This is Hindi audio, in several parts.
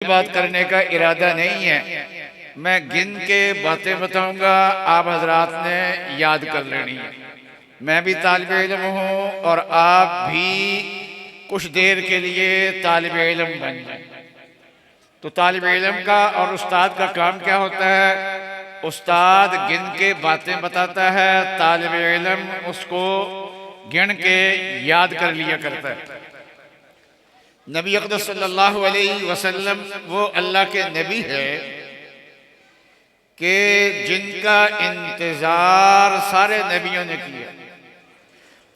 बात करने का इरादा नहीं है। मैं गिन के बातें बताऊंगा, आप हजरात ने याद कर लेनी है। मैं भी तालिब इल्म हूँ और आप भी कुछ देर के लिए तालिब इल्म बन जाए। तो तालिब इल्म का और उस्ताद का काम क्या होता है? उस्ताद गिन के बातें बताता है, तालिब इल्म उसको गिन के याद कर लिया करता है। नबी अक़दस सल्लल्लाहु अलैहि वसल्लम वो अल्लाह के नबी है कि जिनका इंतजार सारे नबियों ने किया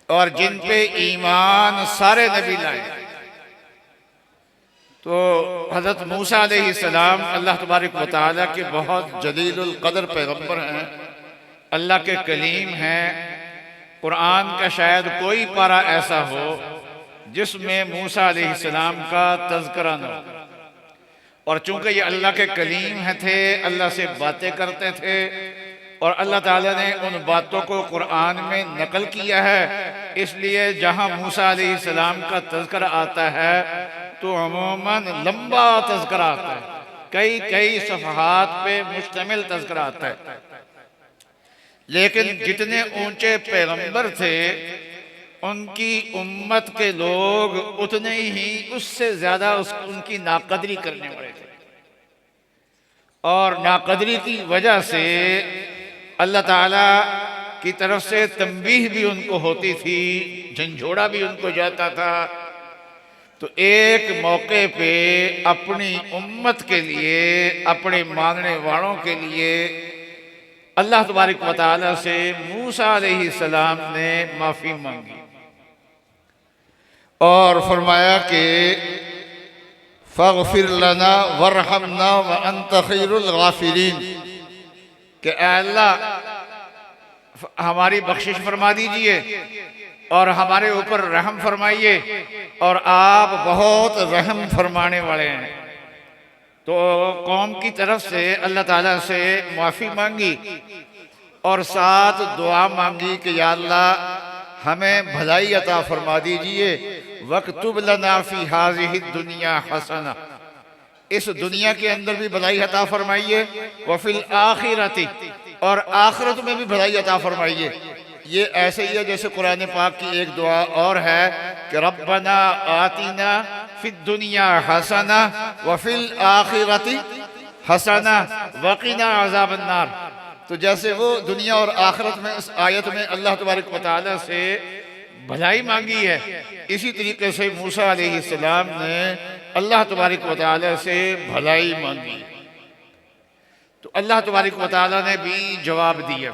और जिन पे ईमान सारे नबी लाए। तो हज़रत मूसा अलैहिस्सलाम अल्लाह तबारक व तआला के बहुत जलीलुल क़द्र पैगम्बर हैं, अल्लाह के कलीम हैं। कुरान का शायद कोई पारा ऐसा हो जिसमें मूसा अलैहिस्सलाम का तज़किरा न हो। और चूंकि ये अल्लाह के कलीम हैं थे, अल्लाह से बातें करते थे और अल्लाह ताला ने उन बातों को कुरान में नकल किया है, इसलिए जहाँ मूसा अलैहिस्सलाम का तज़किरा आता है तो अमूमन लंबा तज़किरा आता है, कई कई सफ़हात पे मुश्तमिल तज़किरा आता है। लेकिन जितने ऊंचे पैगंबर थे उनकी उम्मत के लोग उतने ही उससे ज्यादा उनकी नाकदरी करने वाले थे और नाकदरी की वजह से अल्लाह ताला की तरफ से तंबीह भी उनको होती थी, झंझोड़ा भी उनको जाता था। तो एक मौके पे अपनी उम्मत के लिए, अपने मानने वालों के लिए अल्लाह तबारक व तआला से मूसा अलैहिस्सलाम ने माफी मांगी और फरमाया कि फ़ग़फ़िर लना वरहमना व अंत खैरुल गाफ़िरीन, कि अल्लाह हमारी बख्शिश फरमा दीजिए और हमारे ऊपर रहम फरमाइए और आप बहुत रहम फरमाने वाले हैं। तो कौम की तरफ से अल्लाह ताला से माफ़ी मांगी और साथ दुआ मांगी कि या अल्लाह हमें भलाई अता फरमा दीजिए, वक्तुब लना फी हाज़िहि दुनिया हसना, इस दुनिया के अंदर भी भलाई अता फरमाइए, व फिल आखिरती, और आखिरत में भी भलाई अता फरमाइए। ये ऐसे ही है जैसे कुरान पाक की एक दुआ और है कि रब्बना आतिना फिद दुनिया हसना व फिल आखिरती हसना वक़िना अज़ाबन नार। तो जैसे वो दुनिया और आखिरत में इस आयत में अल्लाह तबारक व तआला से भलाई मांगी है, इसी तरीके से मूसा अलैहिस्सलाम ने अल्लाह तबारक व तआला से भलाई मांगी। तो अल्लाह तबारक व तआला ने भी जवाब दिया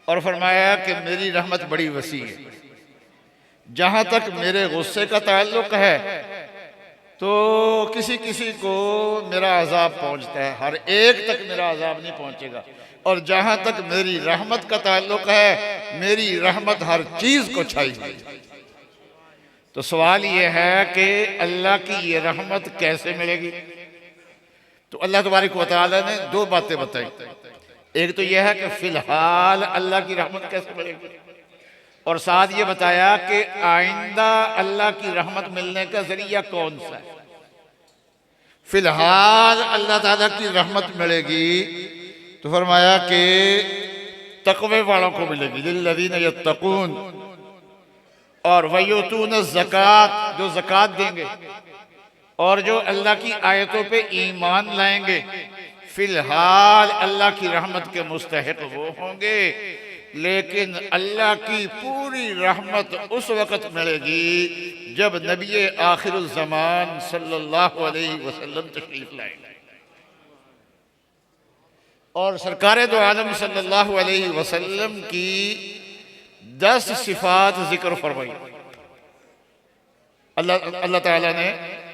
और फरमाया कि मेरी रहमत बड़ी वसी है, जहाँ तक मेरे गुस्से का ताल्लुक है तो किसी किसी को मेरा अजाब पहुँचता है, हर एक तक मेरा अजाब नहीं पहुँचेगा। और जहाँ तक मेरी रहमत का ताल्लुक है, मेरी रहमत हर चीज़ को छाई हुई। तो सवाल ये है कि अल्लाह की ये रहमत कैसे मिलेगी? तो अल्लाह तबारक व तआला ने दो बातें बताई। एक तो यह है कि फिलहाल अल्लाह की रहमत कैसे मिलेगी, और साथ ये बताया कि आइंदा अल्लाह की रहमत मिलने का जरिया कौन सा है। फिलहाल अल्लाह ताला की रहमत मिलेगी तो फरमाया कि तक़वे वालों को मिलेगी, लिल्लज़ीना यत्तक़ून, और वयुतून ज़कात, जो ज़कात देंगे और जो अल्लाह की आयतों पे ईमान लाएंगे, फिलहाल अल्लाह की रहमत के मुस्तहिक वो होंगे। लेकिन अल्लाह की पूरी रहमत उस वक़्त मिलेगी जब नबी आखिरुल ज़मान सल्लल्लाहु अलैहि वसल्लम तशरीफ लाएंगे और सरकार दो आलम सल्लल्लाहु अलैहि वसल्लम की 10 सिफात जिक्र फरमाई। अल्लाह ताला ने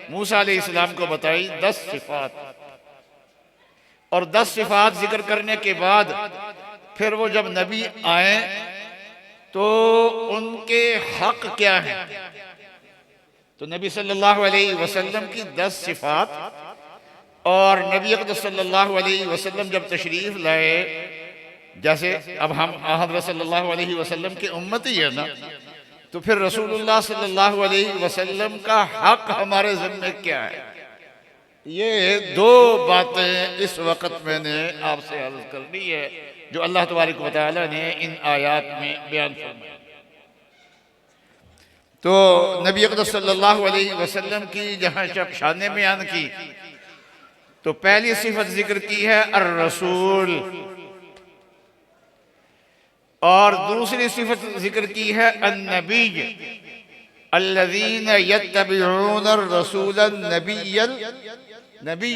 मूसा अलैहिस्सलाम को बताई 10 सिफात, और 10 सिफात जिक्र करने के बाद फिर वो जब नबी आए तो उनके हक क्या हैं। तो नबी सल्लल्लाहु अलैहि वसल्लम की 10 सिफात, और नबी अक़दस सल्लल्लाहु अलैहि वसल्लम जब तशरीफ लाए, जैसे अब हम हज़रत सल्लल्लाहु अलैहि वसल्लम की उम्मत ही है ना, तो फिर रसूलुल्लाह सल्लल्लाहु अलैहि वसल्लम का हक हमारे ज़िम्मे क्या है? ये दो बातें इस वक्त मैंने आपसे अर्ज करनी है जो अल्लाह तबारक व तआला ने इन आयात में बयान फरमाया। तो नबी अक़दस सल्लल्लाहु अलैहि वसल्लम की जहाँ जब शान बयान की तो पहली सिफत जिक्र की है अर रसूल, और दूसरी सिफत जिक्र की है अन्नबी अल्लज़ीन यत्तबिऊन रसूल नबिय्यल नबी,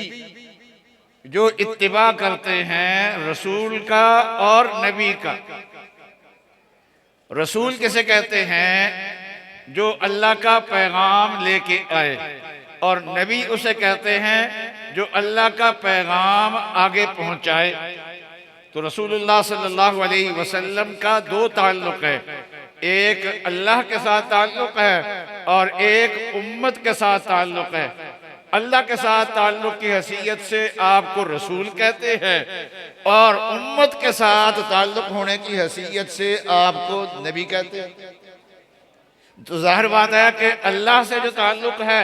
जो इत्तिबा करते हैं रसूल का और नबी का। रसूल किसे कहते हैं? जो अल्लाह का पैगाम लेके आए, और नबी उसे कहते हैं जो अल्लाह का पैगाम आगे पहुंचाए। तो रसूलुल्लाह सल्लल्लाहु अलैहि वसल्लम का दो ताल्लुक है, एक अल्लाह के साथ ताल्लुक है और एक उम्मत के साथ ताल्लुक है। अल्लाह के साथ ताल्लुक की हैसियत से आपको रसूल कहते हैं, और उम्मत के साथ ताल्लुक होने की हैसियत से आपको नबी कहते हैं। तो जाहिर बात है कि अल्लाह से जो ताल्लुक है,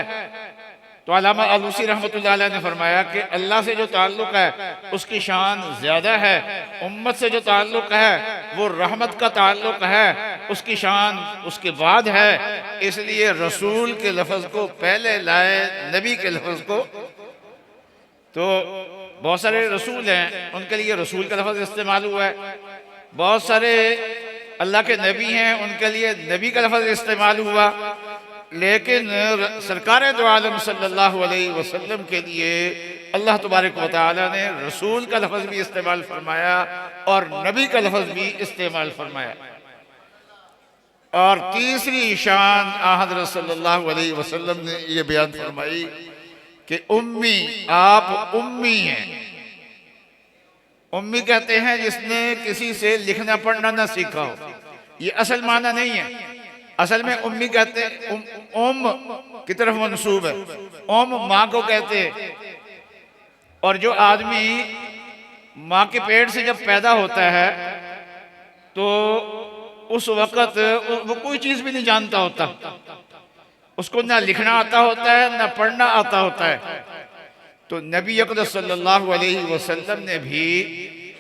तो अल्लामा आलूसी रहमतुल्लाह अलैह ने फरमाया कि अल्लाह से जो ताल्लुक है उसकी शान ज्यादा है, उम्मत से जो ताल्लुक है वो रहमत का ताल्लुक है, उसकी शान उसके बाद है। इसलिए रसूल के लफ्ज़ को पहले लाए, नबी के लफ्ज़ को। तो बहुत सारे रसूल हैं, उनके लिए रसूल का लफ्ज़ इस्तेमाल हुआ है। बहुत सारे अल्लाह के नबी हैं, उनके लिए नबी का लफ्ज़ इस्तेमाल हुआ। लेकिन सरकार दो आलम सल्लल्लाहु अलैहि वसल्लम के लिए अल्लाह तबारक व तआला ने रसूल का लफ्ज़ भी इस्तेमाल फरमाया और नबी का लफ्ज़ भी इस्तेमाल फरमाया। और तीसरी शान हज़रत सल्लल्लाहु अलैहि वसल्लम ने ये बयान फरमाई कि उम्मी, आप उम्मी हैं। उम्मी कहते हैं जिसने किसी से लिखना पढ़ना ना सीखा हो। ये असल माना नहीं है। असल में उम्मी कहते ओम की तरफ मंसूब है। ओम माँ को कहते हैं, और जो आदमी माँ के पेट से जब पैदा होता है तो उस वक़्त वो कोई चीज़ भी नहीं जानता होता, उसको ना लिखना आता होता है ना पढ़ना आता होता है। तो नबी अक़दस सल्लल्लाहु अलैहि वसल्लम ने भी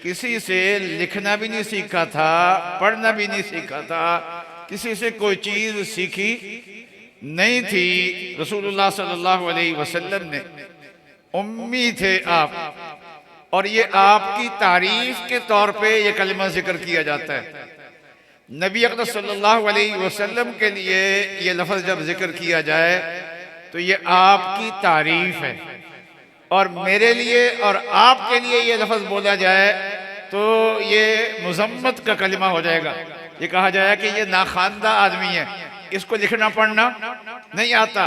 किसी से लिखना भी नहीं सीखा था, पढ़ना भी नहीं सीखा था, किसी से कोई चीज़ सीखी नहीं थी। रसूलुल्लाह सल्लल्लाहु अलैहि वसल्लम ने उम्मी थे आप, और ये आपकी तारीफ के तौर पे ये कलिमा जिक्र किया जाता है। नबी अक़दस सल्लल्लाहु अलैहि वसल्लम के लिए ये लफ्ज़ जब जिक्र किया जाए तो ये आपकी तारीफ है, और मेरे लिए और आपके लिए ये लफ्ज़ बोला जाए तो ये मुज़म्मत का कलिमा हो जाएगा। ये कहा जाए कि ये नाखानदा आदमी है, इसको लिखना पढ़ना नहीं आता,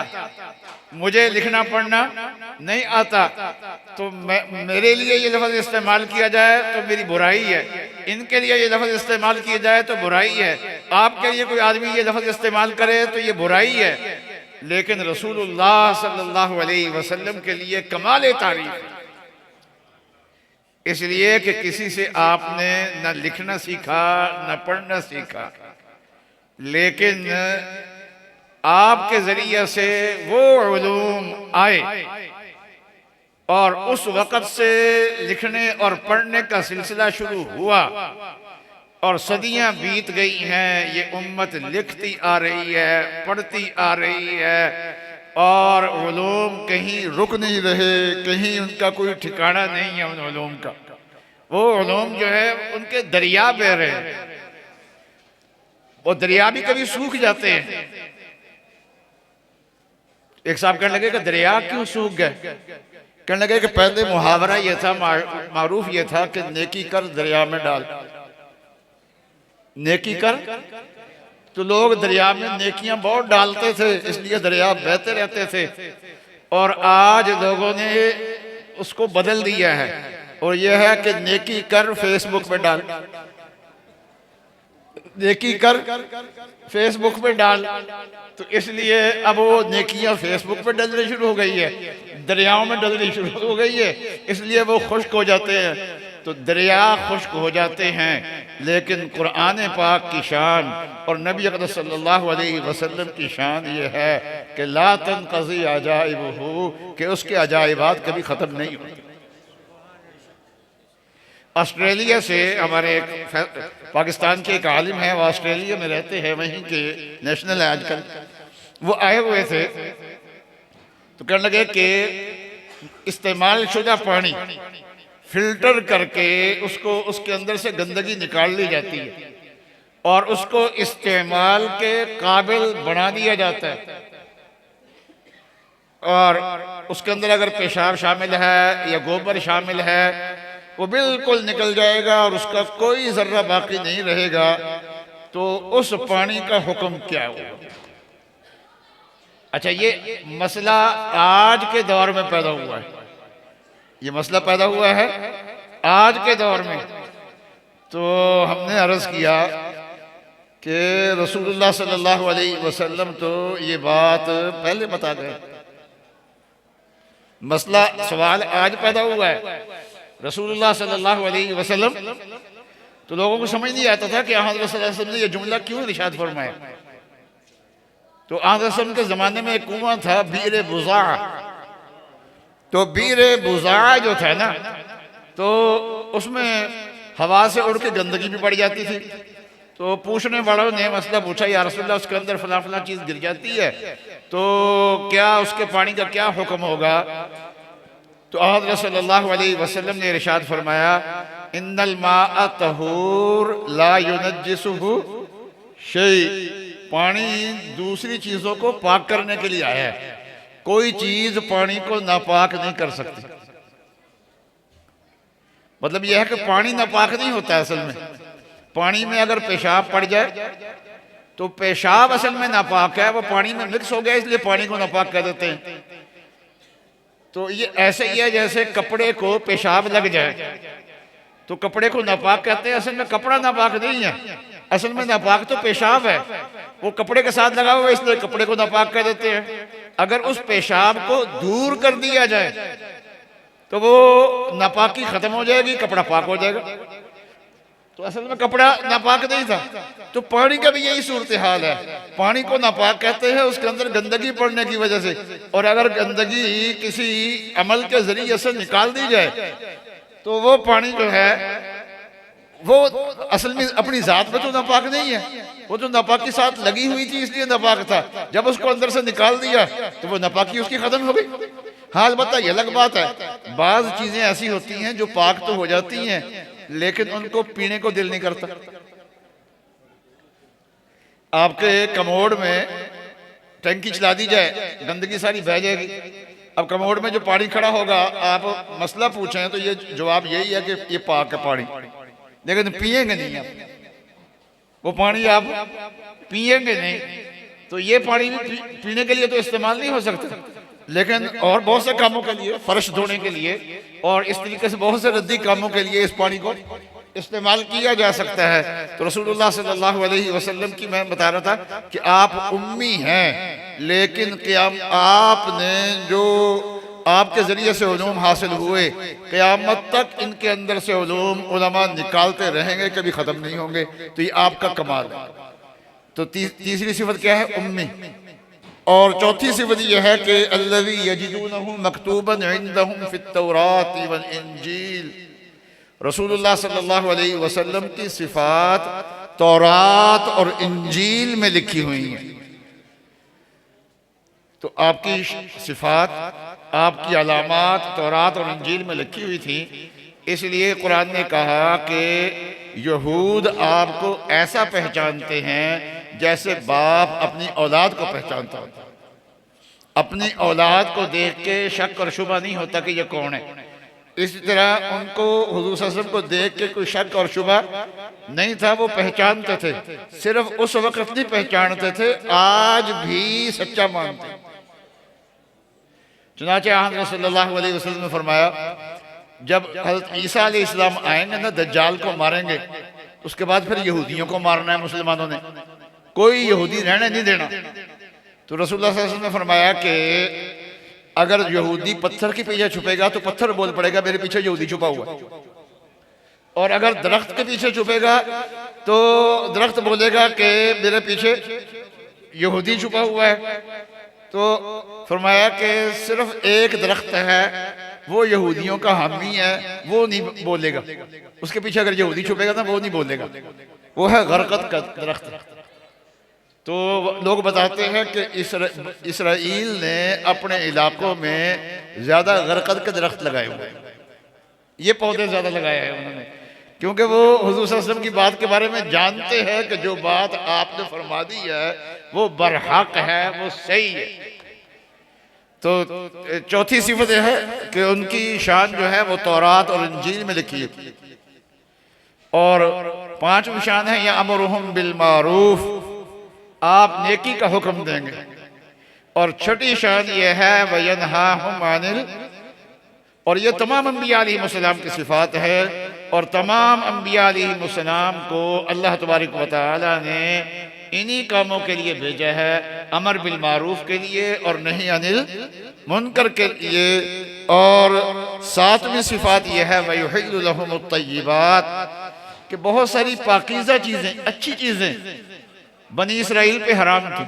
मुझे लिखना पढ़ना नहीं आता, तो मेरे लिए ये लफ्ज़ इस्तेमाल किया जाए तो मेरी बुराई है, इनके लिए ये लफ्ज़ इस्तेमाल किया जाए तो बुराई है, आपके लिए कोई आदमी ये लफ्ज़ इस्तेमाल करे तो ये बुराई है। लेकिन रसूलुल्लाह सल्लल्लाहु अलैहि वसल्लम के लिए कमाल तारीफ है, इसलिए कि किसी से आपने न लिखना सीखा न पढ़ना सीखा, लेकिन आपके जरिए से वो उलूम आए, और उस वक़्त से लिखने और पढ़ने का सिलसिला शुरू हुआ, और सदियां बीत गई हैं। ये उम्मत लिखती आ रही है, पढ़ती आ रही है, और उलूम कहीं रुक नहीं रहे, कहीं उनका कोई ठिकाना नहीं है उन उलूम का। वो उलूम जो है उनके दरिया बह रहे हैं, वो दरिया भी कभी सूख जाते हैं। एक साहब कहने लगे कि दरिया क्यों सूख गए? कहने लगे कि पहले मुहावरा ये था, मारूफ ये था कि नेकी कर दरिया में डाल, नेकी कर। तो लोग दरिया में नेकियां बहुत डालते थे, इसलिए दरिया बहते रहते थे। और आज लोगों ने उसको बदल दिया है, और यह है कि नेकी कर फेसबुक पे डाल, नेकी कर फेसबुक पे डाल। तो इसलिए अब वो नेकियां फेसबुक पे डलनी शुरू हो गई है, दरियाओं में डलनी शुरू हो गई है, इसलिए वो खुश्क हो जाते हैं। तो दरिया खुश्क हो जाते हैं। लेकिन कुरान पाक की शान और नबी अकरम सल्लल्लाहु अलैहि वसल्लम की शान ये है कि ला तनक़ज़ी अजाइबुहु, कि उसके अजाइबात कभी ख़त्म नहीं होते। ऑस्ट्रेलिया से हमारे एक पाकिस्तान के एक आलिम हैं, वो ऑस्ट्रेलिया में रहते हैं, वहीं के नेशनल है आजकल। वो आए हुए थे तो कहने लगे कि इस्तेमाल शुदा पानी फिल्टर करके उसको उसके अंदर से गंदगी निकाल ली जाती है और उसको इस्तेमाल के काबिल बना दिया जाता है। और उसके अंदर अगर पेशाब शामिल है या गोबर शामिल है वो बिल्कुल निकल जाएगा और उसका कोई जर्रा बाकी नहीं रहेगा। तो उस पानी का हुक्म क्या होगा? अच्छा, ये मसला आज के दौर में पैदा हुआ है, ये मसला पैदा हुआ है आज के दौर में। तो हमने अर्ज किया कि रसूलुल्लाह सल्लल्लाहु अलैहि वसल्लम तो ये बात पहले बता गए। मसला सवाल आज पैदा हुआ है। रसूलुल्लाह सल्लल्लाहु अलैहि वसल्लम तो लोगों को समझ नहीं आता था कि हज़रत सल्लल्लाहु अलैहि वसल्लम ने ये जुमला क्यों इरशाद फरमाया। तो आज़म के ज़माने में एक कुआं था, बीर बुज़ा। तो बीर बुज़ा जो था ना, तो उसमें हवा से उड़ के गंदगी भी बढ़ जाती थी। तो पूछने वालों ने मसला पूछा, या रसूलल्लाह उसके अंदर फला फला चीज़ गिर जाती है, तो क्या उसके पानी का क्या हुक्म होगा? तो हज़रत सल्लल्लाहु अलैहि वसल्लम ने इरशाद फरमाया, इन्नल माअ तहूर ला युनज्जिसुहु शै। पानी दूसरी चीजों को पाक करने के लिए आया है, कोई चीज पानी को नापाक नहीं कर सकती। मतलब यह है कि पानी नापाक नहीं होता है। असल में पानी में अगर पेशाब पड़ जाए तो पेशाब असल में नापाक है, वो पानी में मिक्स हो गया इसलिए पानी को नापाक कर देते हैं। तो ये ऐसे ही है जैसे कपड़े को पेशाब लग जाए तो कपड़े को नापाक कहते हैं। असल में कपड़ा नापाक नहीं है, असल में नापाक तो पेशाब है, वो कपड़े के साथ लगा हुआ है इसलिए कपड़े को नापाक कर देते हैं। अगर उस पेशाब को दूर कर दिया जाए तो वो नापाकी खत्म हो जाएगी, कपड़ा पाक हो जाएगा। तो असल में कपड़ा नापाक नहीं था। तो पानी का भी यही सूरत हाल है, पानी को नापाक कहते हैं उसके अंदर गंदगी पड़ने की वजह से। और अगर गंदगी किसी अमल के जरिए से निकाल दी जाए तो वो पानी जो है वो असल में अपनी जात में तो नापाक नहीं है, वो तो नापाकी साथ लगी हुई थी इसलिए नापाक था। जब उसको अंदर से निकाल दिया तो वो नापाकी उसकी खत्म हो गई। हाँ अलबत्ता ये अलग बात है, बाज चीजें ऐसी होती हैं जो पाक तो हो जाती हैं लेकिन उनको पीने को दिल नहीं करता। आपके कमोड में टंकी चला दी जाए, गंदगी सारी बह जाएगी। अब कमोड में जो पानी खड़ा होगा, आप मसला पूछें तो ये जवाब यही है कि ये पाक है पानी, लेकिन पिएंगे नहीं आप, वो पानी आप पिएंगे नहीं। तो ये पानी भी पीने के लिए तो इस्तेमाल नहीं हो सकता, लेकिन और बहुत से कामों के लिए, फर्श धोने के लिए और इस तरीके से बहुत से रद्दी कामों के लिए इस पानी को इस्तेमाल किया जा सकता है। तो रसूलुल्लाह सल्लल्लाहु अलैहि वसल्लम की मैं बता रहा था कि आप उम्मी हैं, लेकिन क़याम आपने जो आपके जरिए से उलूम हासिल हुए, क़यामत तक इनके अंदर से उलूम उलमा निकालते रहेंगे, कभी ख़त्म नहीं होंगे। तो ये आपका कमाल है। तो तीसरी सिफत क्या है? उम्मी। और चौथी सिफत यह है कि अल्लज़ी यजिदूनहु मकतूबन इंदहुम फित्तौरात वल इंजील। रसूलुल्लाह सल्लल्लाहु अलैहि वसल्लम की सिफात तौरात और इंजील में लिखी हुई हैं। तो आपकी सिफात, आपकी अलामात तौरात और इंजील में लिखी हुई थी, इसलिए कुरान ने कहा कि यहूद आपको ऐसा पहचानते हैं जैसे बाप अपनी औलाद को पहचानता होता। अपनी औलाद को देख के शक और शुबा नहीं होता कि ये कौन है। इसी तरह उनको हुजूर सल्लल्लाहु अलैहि वसल्लम को देख के कोई शक और शुबा नहीं था, वो पहचानते थे। सिर्फ उस वक्त नहीं पहचानते थे, आज भी सच्चा मानते। चुनांचे हज़रत सल्लल्लाहु अलैहि वसल्लम ने फरमाया, जब हज़रत ईसा अलैहिस्सलाम आएंगे ना, दज्जाल को मारेंगे, उसके बाद फिर यहूदियों को मारना है मुसलमानों ने, कोई यहूदी रहने नहीं देना। तो रसूलुल्लाह सल्लल्लाहु अलैहि वसल्लम ने फरमाया कि अगर यहूदी पत्थर के पीछे छुपेगा तो पत्थर बोल पड़ेगा मेरे पीछे यहूदी छुपा हुआ है। और अगर दरख्त के पीछे छुपेगा तो दरख्त बोलेगा कि मेरे पीछे यहूदी छुपा हुआ है। तो फरमाया कि सिर्फ एक दरख्त है, वो यहूदियों का हामी है, वो नहीं बोलेगा। उसके पीछे अगर यहूदी छुपेगा ना वो नहीं बोलेगा, वो है गरकत का दरख्त। तो लोग बताते हैं कि इसराइल ने अपने इलाकों में ज्यादा गरकत के दरख्त लगाए हुए हैं, ये पौधे ज्यादा लगाए हैं उन्होंने, क्योंकि वो हुजूर सल्लल्लाहु अलैहि वसल्लम की बात के बारे में जानते हैं कि जो बात आपने फरमा दी है वो बरहक है, वो सही है। तो चौथी सिफत है कि उनकी शान जो है वो तौरात और इंजील में लिखी है। और पांचवी शान है या अमरुहुम बिल मारूफ, आप नेकी का हुक्म देंगे। और छठी शान ये है वयनहाहुम अनिल, और ये तमाम अंबिया अलैहिमुस्सलाम की सिफात है। और तमाम अंबिया अलैहिमुस्सलाम को अल्लाह तबारक व तआला ने इन्हीं कामों के लिए भेजा है, अमर बिल मारूफ के लिए और नहीं अनिल मुनकर के लिए। और सातवीं सिफात यह है वयुहिल्लु लहुमुत तय्यिबात, कि बहुत सारी पाकीज़ा चीजें, अच्छी चीजें बनी इसराइल पे हराम थी,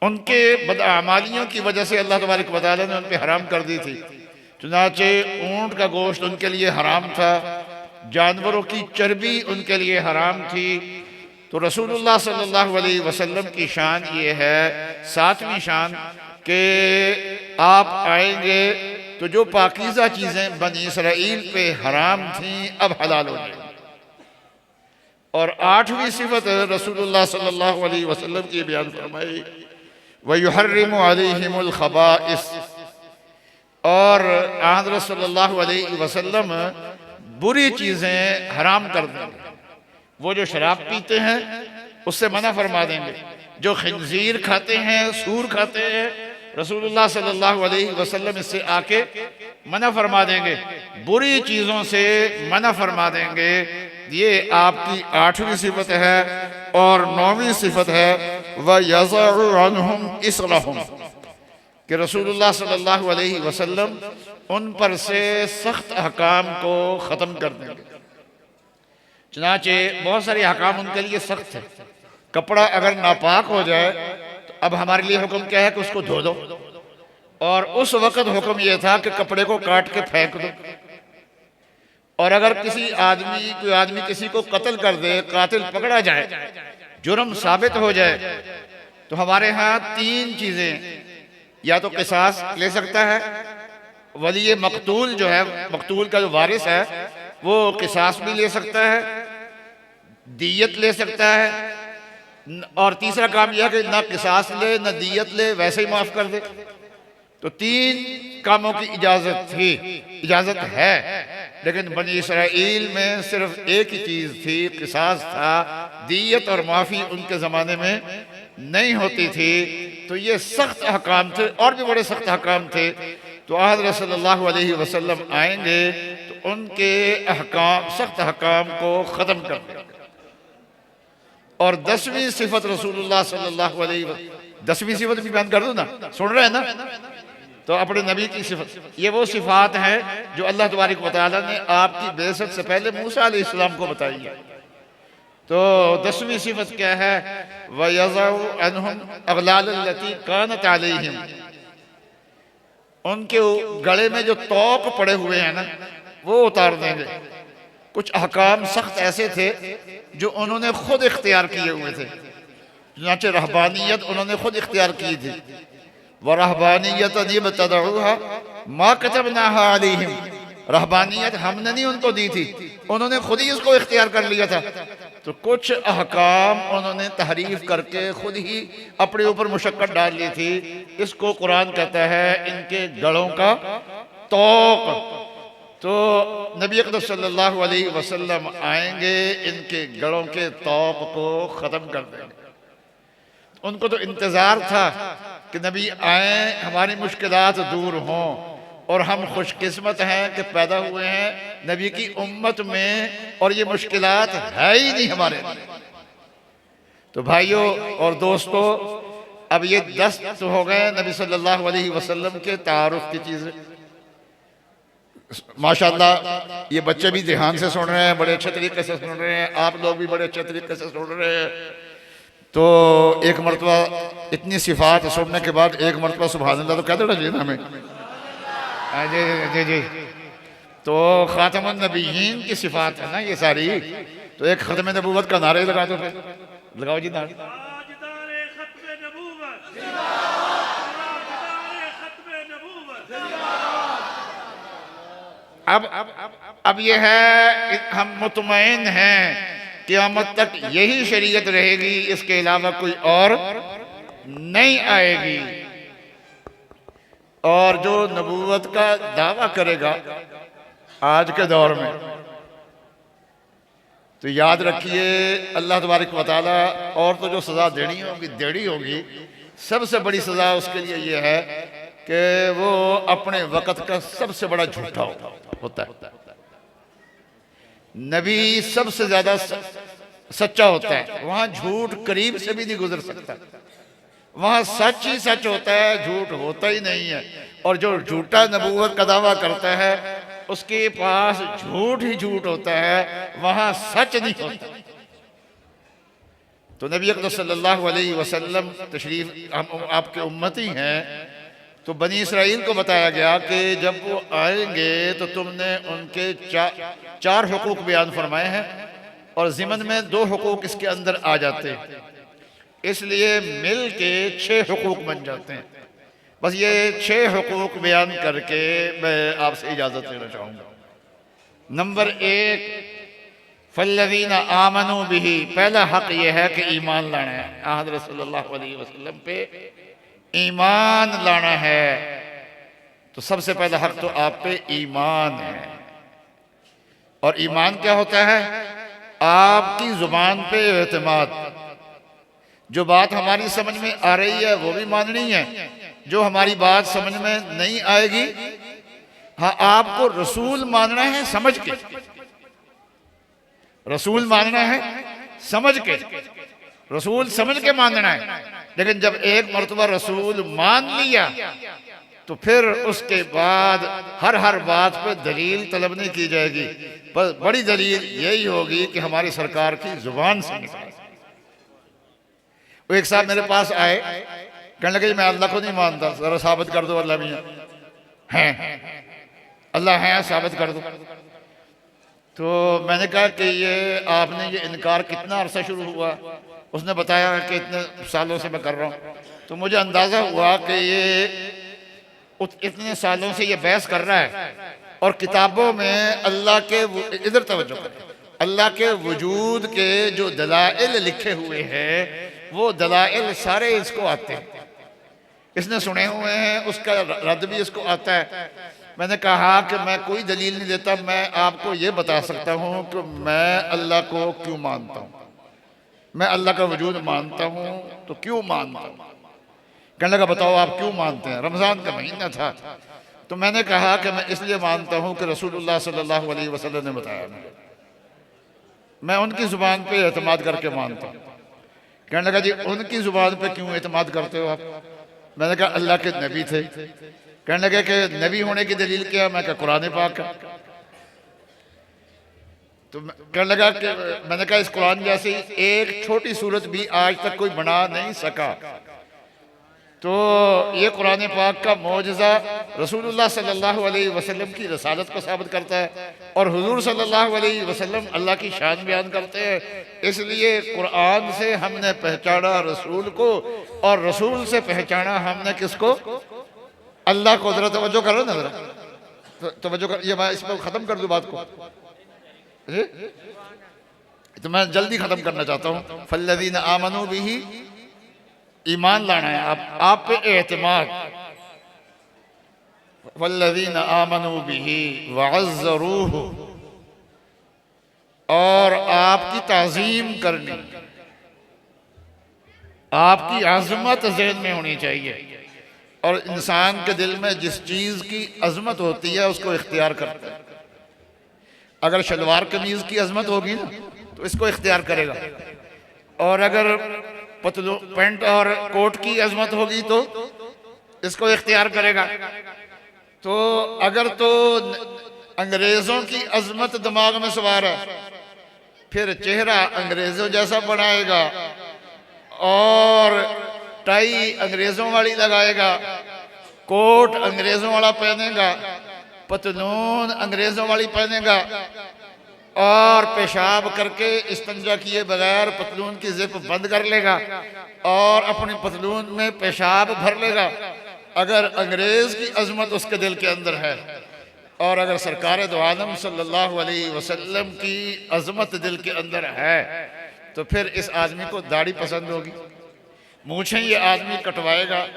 उनके बदआमालियों की वजह से अल्लाह तबारक व तआला ने उन पे हराम कर दी थी। चुनाचे ऊंट का गोश्त उनके लिए हराम था, जानवरों की चर्बी उनके लिए हराम थी। तो रसूलुल्लाह सल्लल्लाहु अलैहि वसल्लम की शान ये है, सातवीं शान, कि आप आएंगे तो जो पाकीज़ा चीज़ें बनी इसराइल पे हराम थीं अब हलाल हो जाएंगी। और आठवीं सिफत रसूलुल्लाह सल्लल्लाहु अलैहि वसल्लम की बयान फरमाई वयुहर्रिमु अलैहिमुल खबाइस, और हज़रत सल्लल्लाहु अलैहि वसल्लम बुरी चीज़ें हराम कर देंगे। वो जो शराब पीते हैं उससे मना फरमा देंगे, जो खिंजीर खाते हैं, सूर खाते हैं, रसूलुल्लाह सल्लल्लाहु अलैहि वसल्लम इससे आके मना फरमा देंगे, बुरी चीज़ों से मना फरमा देंगे। ये आपकी आठवीं सिफत है। और नौवीं सिफत है वयज़अु अन्हुम इसरहुम, कि रसूलुल्लाह सल्लल्लाहु अलैहि वसल्लम उन पर से सख्त अहकाम को ख़त्म कर देंगे। चुनाचे बहुत सारे अहकाम उनके लिए सख्त है। कपड़ा अगर नापाक हो जाए तो अब हमारे लिए हुक्म क्या है कि उसको धो दो, और उस वक़्त हुक्म यह था कि कपड़े को काट के फेंक दो। और अगर कोई आदमी किसी को कत्ल कर दे, कातिल पकड़ा जाए, जुर्म साबित हो जाए, तो हमारे यहाँ तीन चीज़ें, या तो किसास ले सकता है, वली मकतूल जो है, मकतूल का जो वारिस है वो किसास भी ले सकता है, दियत ले सकता है, और तीसरा काम यह कि ना किसास ले ना दियत ले, वैसे ही माफ कर दे। तो तीन कामों की इजाजत थी, इजाजत है, लेकिन बनी इसराइल में सिर्फ एक ही चीज थी, किसास था। दियत और माफी उनके जमाने में नहीं होती थी। तो ये सख्त अहकाम थे, और भी बड़े सख्त अहकाम थे। तो हज़रत सल्लल्लाहु अलैहि वसल्लम आएंगे तो उनके अहकाम, सख्त अहकाम को ख़त्म कर देंगे। और 10वीं सिफत रसूलुल्लाह सल्लल्लाहु अलैहि वसल्लम, 10वीं सिफत भी बयान कर दूं ना, सुन रहे हैं ना? तो अपने नबी की सिफत, ये वो सिफात है जो अल्लाह तबारक व तआला ने आपकी बेइज्जत से पहले मूसा अलैहिस्सलाम को बताई है। तो 10वीं सिफत क्या है? वयज़अु अन्हुम अग़लाल लती कानत अलैहिम, उनके गले में जो तौक पड़े हुए हैं ना वो उतार देंगे। कुछ अहकाम सख्त ऐसे थे जो उन्होंने खुद इख्तियार किए हुए थे, चुनांचे रहबानियत उन्होंने खुद इख्तियार की थी। वरहबानियत इब्तदऊहा मा कतबनाहा अलैहिम, रहबानियत हमने नहीं उनको दी थी, उन्होंने खुद ही इसको इख्तियार कर लिया था। तो कुछ अहकाम उन्होंने तहरीफ करके खुद ही अपने ऊपर मुशक्कत डाल ली थी। इसको कुरान कहता है इनके गलों का तौक। तो नबी अक़दस सल्लल्लाहु अलैहि वसल्लम आएंगे, इनके गलों के तौक को ख़त्म कर देंगे। उनको तो इंतज़ार था कि नबी आए, हमारी मुश्किलात दूर हों, और हम खुशकिस्मत हैं कि पैदा हुए हैं नबी की उम्मत में, और ये मुश्किलात है ही नहीं हमारे। तो भाइयों और दोस्तों, अब ये 10 तो हो गए नबी सल्लल्लाहु अलैहि वसल्लम के तारुफ की चीज़ें। माशाल्लाह ये बच्चे भी ध्यान से सुन रहे हैं, बड़े अच्छे तरीके से सुन रहे हैं, आप लोग भी बड़े अच्छे तरीके से सुन रहे हैं। तो एक मरतबा इतनी सिफात सुनने के बाद एक मरतबा सुभान अल्लाह तो कह देना चाहिए ना हमें। जी जी जी। तो खातमुन नबीयीन की सिफात है ना ये सारी, तो एक खत्म नबूवत का नारे लगा दो, फिर लगाओ जी नारे। अब ये है, हम मुतमईन हैं क़यामत तक यही शरीयत रहेगी, इसके अलावा कोई और नहीं आएगी। और जो नबूवत का दावा करेगा आज के दौर में, तो याद रखिए अल्लाह तबारक व तआला और तो जो सज़ा देनी होगी, सबसे बड़ी सज़ा उसके लिए ये है कि वो अपने वक़्त का सबसे बड़ा झूठा होता है। नबी सबसे ज़्यादा सच्चा होता है, वहाँ झूठ करीब से भी नहीं गुजर सकता, वहाँ सच ही सच होता है, झूठ होता ही नहीं है। और जो झूठा नबूवत का दावा करता है उसके पास झूठ ही झूठ होता है, वहाँ सच नहीं होता। तो नबी अकरम सल्लल्लाहु अलैहि वसल्लम तशरीफ, हम आपके उम्मती हैं, तो बनी इसराइल को बताया गया कि जब वो आएंगे तो तुमने उनके चार हुकूक बयान फरमाए हैं और ज़िमन में 2 हुकूक इसके अंदर आ जाते हैं, इसलिए मिल के 6 हुकूक बन जाते हैं। बस ये 6 हुकूक बयान करके मैं आपसे इजाज़त लेना चाहूँगा। नंबर 1, फल्लज़ीना आमनू बिही, पहला हक़ ये है कि ईमान लाना है, हज़रत सल्लल्लाहु अलैहि वसल्लम पे ईमान लाना है। तो सबसे पहला हक़ तो आप पे ईमान है। और ईमान क्या होता है? आपकी ज़ुबान पे एतमाद, जो बात हमारी समझ में आ रही है वो भी माननी है, जो हमारी बात समझ में नहीं आएगी, हाँ आपको रसूल मानना है समझ के, रसूल मानना है समझ के, रसूल समझ के मानना है। लेकिन जब एक मरतबा रसूल मान लिया तो फिर उसके बाद हर बात पर दलील तलब नहीं की जाएगी, पर बड़ी दलील यही होगी कि हमारी सरकार की जुबान से निकले। वो एक साहब मेरे पास आए, कहने लगे मैं अल्लाह को नहीं मानता, जरा साबित कर दो अल्लाह मियां हैं, अल्लाह है साबित कर दो। तो मैंने कहा कि ये आपने ये इनकार कितना अरसा शुरू हुआ? उसने बताया कि इतने सालों से मैं कर रहा हूँ। तो मुझे अंदाज़ा हुआ कि ये इतने सालों से ये बहस कर रहा है और किताबों में अल्लाह के, इधर तवज्जो करें, अल्लाह के वजूद के जो दलाइल लिखे हुए हैं वो दलाइल सारे इसको आते हैं, इसने सुने हुए हैं, उसका रद्द भी इसको आता है। मैंने कहा कि मैं कोई दलील नहीं देता, मैं आपको ये बता सकता हूँ कि मैं अल्लाह को क्यों मानता हूँ, मैं अल्लाह का वजूद मानता हूँ तो क्यों मानता हूँ। कहने लगा बताओ आप क्यों मानते हैं? रमज़ान का महीना था तो मैंने कहा कि मैं इसलिए मानता हूँ कि रसूलुल्लाह सल्लल्लाहु अलैहि वसल्लम ने बताया, मैं उनकी ज़ुबान पे एतमाद करके मानता हूँ। कहने लगा जी उनकी ज़ुबान पे क्यों एतमाद करते हो आप? मैंने कहा अल्लाह के नबी थे। कहने लगे कि नबी होने की दलील क्या? मैं कहा कुरान पाक का। तो कहने लगा कि मैंने कहा इस कुरान जैसी एक छोटी सूरत भी आज तक कोई बना नहीं सका, तो ये कुरान पाक का मौजज़ा रसूलुल्लाह सल्लल्लाहु अलैहि वसल्लम की रसालत को साबित करता है और हुजूर सल्लल्लाहु अलैहि वसल्लम अल्लाह की शान बयान करते हैं। इसलिए कुरान से हमने पहचाना रसूल को और रसूल से पहचाना हमने किसको? अल्लाह को। जरा तवज्जो करो ना, जरा तवज्जो कर, ये मैं इस पर ख़त्म कर दूँ बात को, तो मैं जल्दी ख़त्म करना चाहता हूँ। फल्लज़ीना आमनू बिही, ईमान लाना है आप पे एतमाद। वल्लज़ीना आमनू बिही वअज़्ज़रूहु, और आपकी ताज़ीम करनी, आपकी अज़मत ज़हन में होनी चाहिए। और इंसान के दिल में जिस चीज़ की अज़मत होती है उसको इख्तियार करता है। अगर शलवार कमीज़ की अज़मत होगी ना तो इसको इख्तियार करेगा, और अगर पतलू पैंट और कोट की अजमत होगी तो इसको इख्तियार करेगा। तो अगर तो अंग्रेजों की अजमत दिमाग में सवार है, फिर चेहरा अंग्रेजों जैसा बनाएगा और टाई अंग्रेजों वाली लगाएगा, कोट अंग्रेजों वाला पहनेगा, पतलून अंग्रेजों वाली पहनेगा और पेशाब करके इस्तंजा किए बगैर पतलून की जिप बंद कर लेगा और अपनी पतलून में पेशाब भर लेगा। अगर अंग्रेज की अजमत उसके दिल के अंदर है और अगर सरकार दो आलम सल्लल्लाहु अलैहि वसल्लम की अजमत दिल के अंदर है तो फिर इस आदमी को दाढ़ी पसंद होगी, मूछें ये आदमी कटवाएगा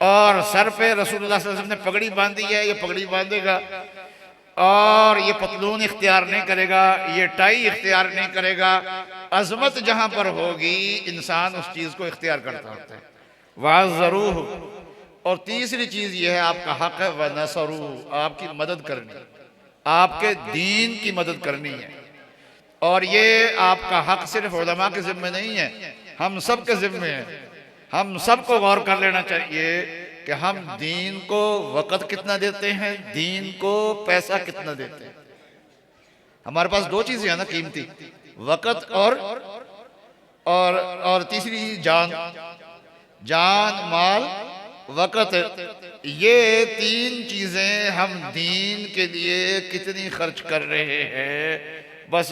और सर पे रसूलुल्लाह सल्लल्लाहु अलैहि वसल्लम ने पगड़ी बांधी है, ये पगड़ी बांधेगा और ये पतलून इख्तियार नहीं करेगा, ये टाई इख्तियार नहीं करेगा। अजमत जहां पर होगी इंसान उस चीज को इख्तियार करता होता है। वाह जरूर। और तीसरी चीज ये है आपका हक है, व नसरू, आपकी मदद करनी, आपके दीन की मदद करनी है। और ये आपका हक सिर्फ उलमा के जिम्मे नहीं है, हम सब के जिम्मे है। हम सबको गौर कर लेना चाहिए कि हम दीन को वक़्त कितना देते हैं, दीन को पैसा कितना देते हैं। हमारे पास दो चीजें हैं ना कीमती, वक़्त और तीसरी जान, माल, वक़्त। ये तीन चीजें हम दीन के लिए कितनी खर्च कर रहे हैं, बस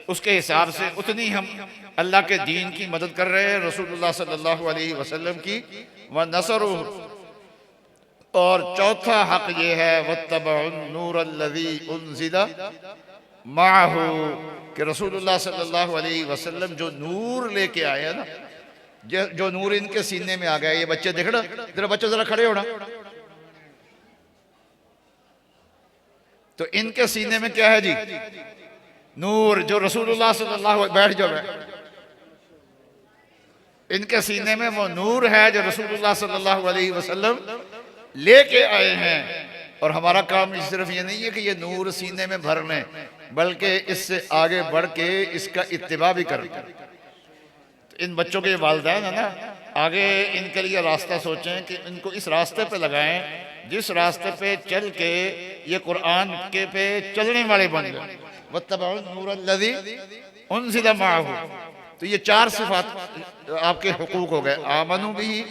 उसके हिसाब से उतनी हम अल्लाह के दीन की मदद कर रहे हैं, रसूलुल्लाह सल्लल्लाहु अलैहि वसल्लम की व नसरू। और चौथा हक ये है वत्तबउन नूरल्लज़ी उन्ज़िला माहू, कि रसूलुल्लाह सल्लल्लाहु अलैहि वसल्लम जो नूर लेके आए हैं ना, जो नूर इनके सीने में आ गया। ये बच्चे देख ना, जरा बच्चे जरा खड़े होना, तो इनके सीने में क्या है जी? नूर। जो रसूलुल्लाह सल्लल्लाहु, बैठ जाओ, इनके सीने में वो नूर है जो रसूलुल्लाह सल्लल्लाहु अलैहि वसल्लम लेके आए हैं। और हमारा काम सिर्फ ये नहीं है कि ये नूर सीने में भर लें, बल्कि इससे आगे बढ़ के इसका इत्तिबा भी करें। तो इन बच्चों के वालिदैन है ना, आगे इनके लिए रास्ता सोचें कि इनको इस रास्ते पे लगाएं जिस रास्ते पे चल के ये कुरान के पे चलने वाले बन गए। वत्तबउन नूरल्लज़ी उन्ज़िला माहू। तो ये चार सिफात आपके हुकूक हो गए। आमनू भी,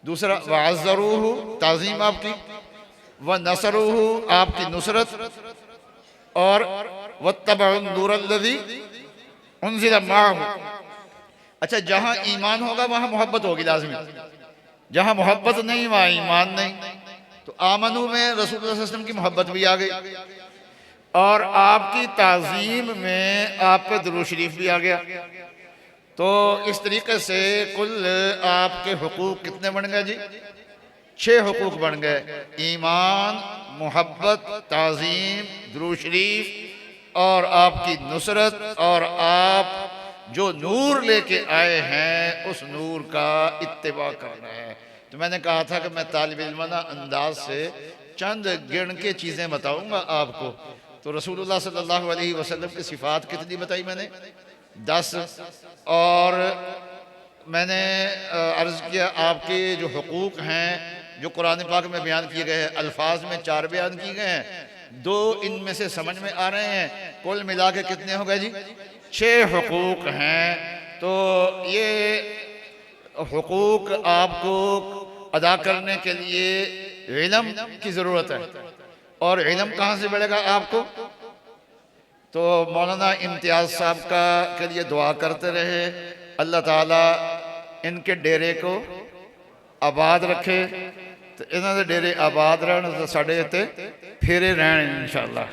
दूसरा वअज़्ज़रूहु, ताज़ीम आपकी, व नसरूहु, आपकी नुसरत, और वत्तबउन नूरल्लज़ी उन्ज़िला माहू। अच्छा, जहां ईमान होगा वहां मोहब्बत होगी लाज़मी, जहां मोहब्बत नहीं वहां ईमान नहीं। तो आमनू में रसूलुल्लाह सल्लल्लाहु अलैहि वसल्लम की मोहब्बत भी आ गई और आपकी ताज़ीम में आप पे दुरूद शरीफ भी आ गया। तो इस तरीके से कुल आपके हुकूक कितने बन गए जी? 6 हुकूक बन गए। ईमान, मोहब्बत, ताज़ीम, दुरूद शरीफ और आपकी नुसरत, और आप जो नूर लेके आए हैं उस नूर का इत्तिबा करना है। तो मैंने कहा था कि मैं तालिब इल्माना अंदाज से चंद गिन के चीज़ें बताऊंगा आपको। तो रसूलुल्लाह सल्लल्लाहु अलैहि वसल्लम की सिफ़ात कितनी बताई मैंने? 10। और मैंने अर्ज़ किया आपके जो हुकूक हैं जो कुरान पाक में बयान किए गए हैं, अल्फाज में 4 बयान किए गए हैं, 2 इनमें से समझ में आ रहे हैं। कुल मिला के कितने हो गए जी? 6 हुकूक हैं। तो ये हुकूक आपको अदा करने के लिए इल्म की ज़रूरत है। और इल्म कहाँ से मिलेगा आपको? तो मौलाना इम्तियाज़ साहब का के लिए दुआ करते रहे, अल्लाह ताला इनके डेरे को आबाद रखे। तो इन्होंने डेरे आबाद रहन तो साढ़े इत्ते फेरे रहन इंशाअल्लाह।